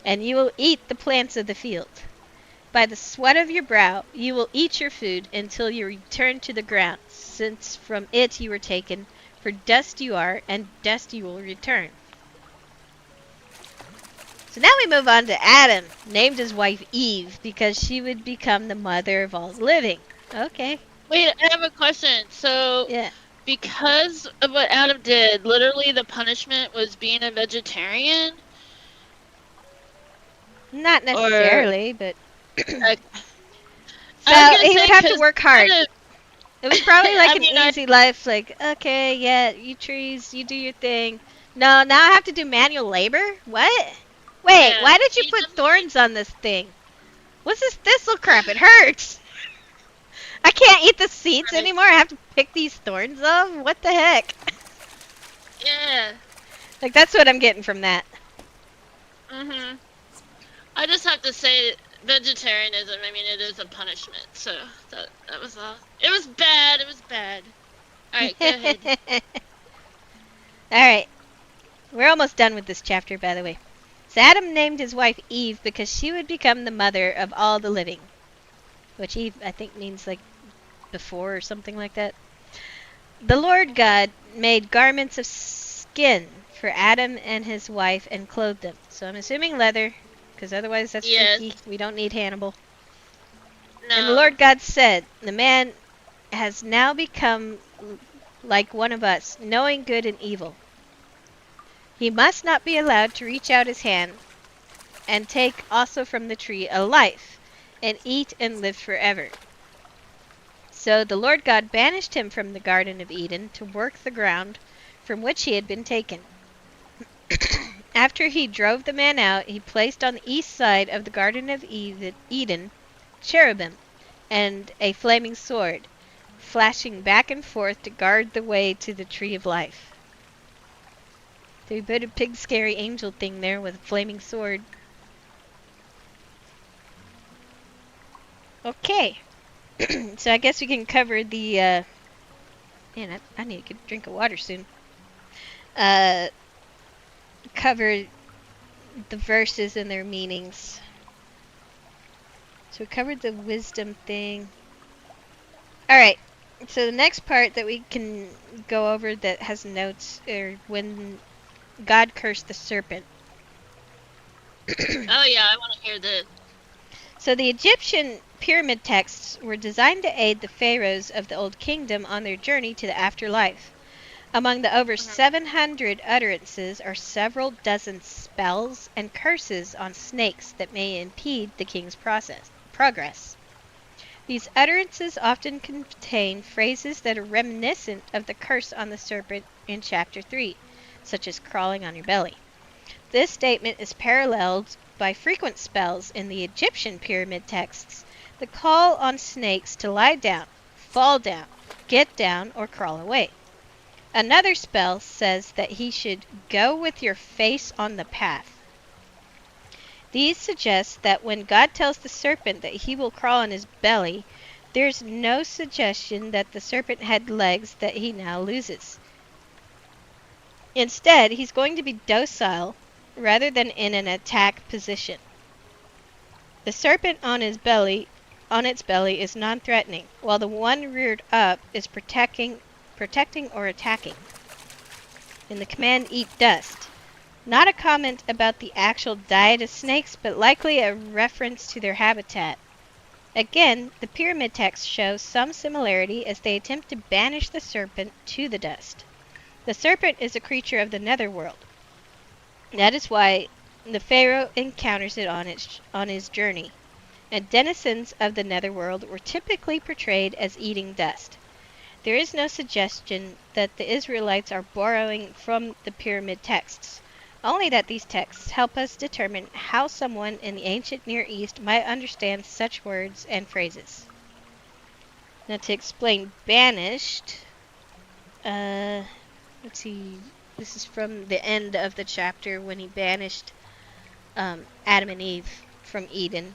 and you will eat the plants of the field. By the sweat of your brow you will eat your food until you return to the ground, since from it you were taken, for dust you are, and dust you will return." So now we move on to Adam, named his wife Eve because she would become the mother of all living. Okay, Wait, I have a question. So, yeah. because of what Adam did, literally the punishment was being a vegetarian? Not Or, necessarily, but I was so gonna he would say, have to because work hard. Adam, It was probably like I an mean, I, easy life, like, okay, yeah, you trees, you do your thing. No, now I have to do manual labor? What? Wait, yeah, why did you he put definitely, thorns on this thing? What's this thistle crap? It hurts. I can't eat the seeds right, anymore. I have to pick these thorns off? What the heck? yeah, Like, that's what I'm getting from that. mhm. I just have to say, vegetarianism, I mean, it is a punishment, so that was all. It was bad, it was bad. Alright, go ahead. Alright, we're almost done with this chapter, by the way. So Adam named his wife Eve because she would become the mother of all the living. Which Eve, I think, means like before or something like that. The Lord God made garments of skin for Adam and his wife and clothed them. So I'm assuming leather, because otherwise that's Yes, freaky. We don't need Hannibal. And the no. Lord God said, "The man has now become like one of us, knowing good and evil." He must not be allowed to reach out his hand and take also from the tree a life, and eat and live forever. So the Lord God banished him from the Garden of Eden to work the ground from which he had been taken. After he drove the man out, he placed on the east side of the Garden of Eden cherubim and a flaming sword, flashing back and forth to guard the way to the tree of life. They put a big scary angel thing there with a flaming sword. Okay. So I guess we can cover the, man, I need to get a drink of water soon. Cover the verses and their meanings. So we covered the wisdom thing. Alright, so the next part that we can go over that has notes are when God cursed the serpent. Oh yeah, I want to hear this. So the Egyptian pyramid texts were designed to aid the pharaohs of the Old Kingdom on their journey to the afterlife. Among the over 700 utterances are several dozen spells and curses on snakes that may impede the king's progress. These utterances often contain phrases that are reminiscent of the curse on the serpent in chapter 3, such as crawling on your belly. This statement is paralleled by frequent spells in the Egyptian pyramid texts that call on snakes to lie down, fall down, get down, or crawl away. Another spell says that he should go with your face on the path. These suggest that when God tells the serpent that he will crawl on his belly, there's no suggestion that the serpent had legs that he now loses. Instead, he's going to be docile rather than in an attack position. The serpent on its belly is non-threatening, while the one reared up is protecting or attacking. In the command eat dust, not a comment about the actual diet of snakes, but likely a reference to their habitat. Again, the pyramid text shows some similarity as they attempt to banish the serpent to the dust. The serpent is a creature of the netherworld. That is why the pharaoh encounters it on his journey, and denizens of the netherworld were typically portrayed as eating dust. There is no suggestion that the Israelites are borrowing from the pyramid texts, only that these texts help us determine how someone in the ancient Near East might understand such words and phrases. Now to explain banished, let's see, this is from the end of the chapter when he banished Adam and Eve from Eden.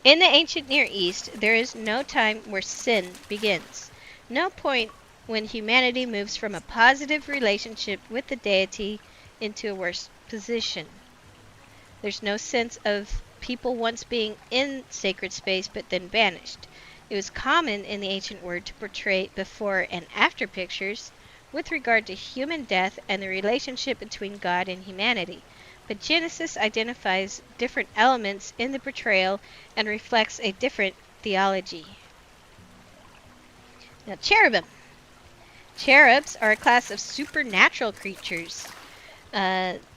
In the ancient Near East, there is no time where sin begins, no point when humanity moves from a positive relationship with the deity into a worse position. There's no sense of people once being in sacred space but then banished. It was common in the ancient world to portray before and after pictures with regard to human death and the relationship between God and humanity. But Genesis identifies different elements in the portrayal and reflects a different theology. Now, cherubim. Cherubs are a class of supernatural creatures,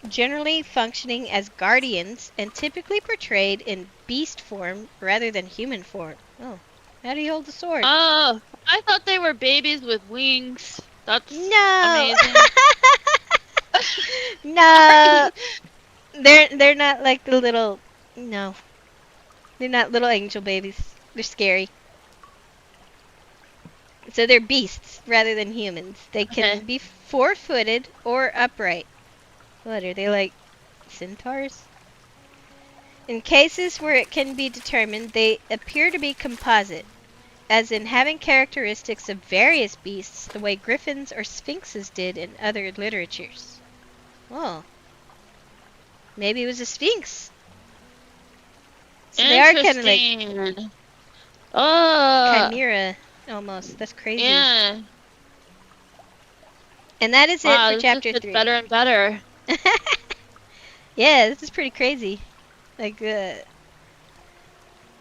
generally functioning as guardians and typically portrayed in beast form rather than human form. Oh, how do you hold the sword? Oh, I thought they were babies with wings. That's No! amazing. No! They're not like the little... No. They're not little angel babies. They're scary. So they're beasts rather than humans. They can Okay. be four-footed or upright. What, are they like centaurs? In cases where it can be determined, they appear to be composite, as in having characteristics of various beasts the way griffins or sphinxes did in other literatures. Oh. Maybe it was a sphinx. So they are kind of like Interesting. Oh, chimera almost. That's crazy. yeah. And that is it Wow, for this just chapter gets 3. better and better. Yeah, this is pretty crazy. Like, I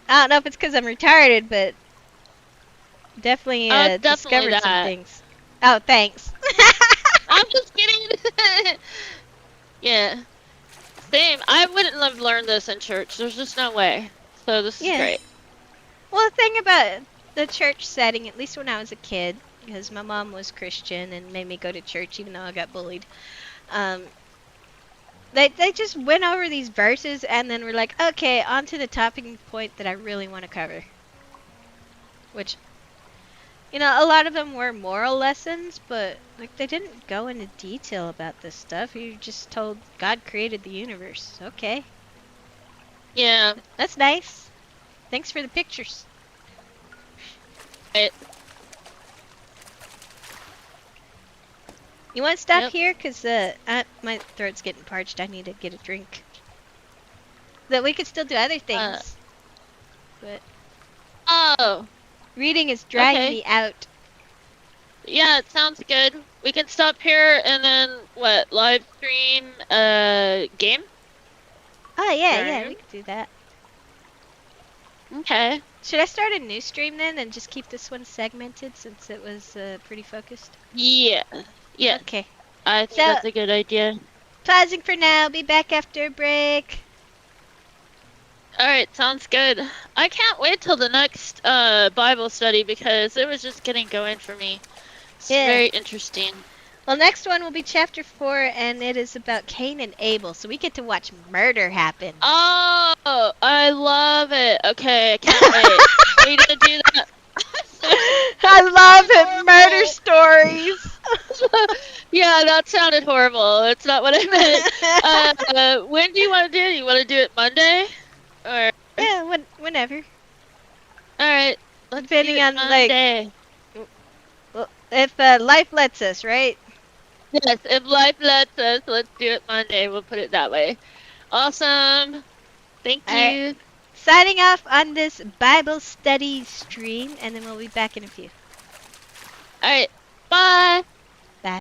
don't know if it's because I'm retarded, but definitely Oh, it's definitely discovered some that. things. Oh, thanks. I'm just kidding. Yeah. Same. I wouldn't have learned this in church. There's just no way. So this is Yeah. great. Well, the thing about the church setting, at least when I was a kid, because my mom was Christian and made me go to church even though I got bullied. Um, they just went over these verses and then were like, okay, on to the topic point that I really want to cover. Which, a lot of them were moral lessons, but like they didn't go into detail about this stuff. You just told God created the universe. Okay, Yeah. that's nice. Thanks for the pictures. It, You want to stop Yep. here? Because my throat's getting parched. I need to get a drink. That we could still do other things. But oh. reading is drying Okay. me out. Yeah, it sounds good. We can stop here and then what? Live stream game? Oh, yeah, Right. we could do that. Okay. Should I start a new stream then and just keep this one segmented since it was pretty focused? Yeah. Yeah. Okay. I think So- that's a good idea. Pausing for now. Be back after a break. Alright, sounds good. I can't wait till the next Bible study because it was just getting going for me. It's Yeah. very interesting. Well, next one will be chapter 4, and it is about Cain and Abel. So we get to watch murder happen. Oh, I love it. Okay, I can't wait. We gonna do that. I love it. Murder stories. Yeah, that sounded horrible. That's not what I meant. When do you want to do it? You want to do it Monday? Or Yeah, whenever. all right, let's Depending do it on, like- Monday. Well, if life lets us, right? Yes, if life lets us, let's do it Monday. We'll put it that way. Awesome. Thank All right. you. Signing off on this Bible study stream, and then we'll be back in a few. All right. Bye.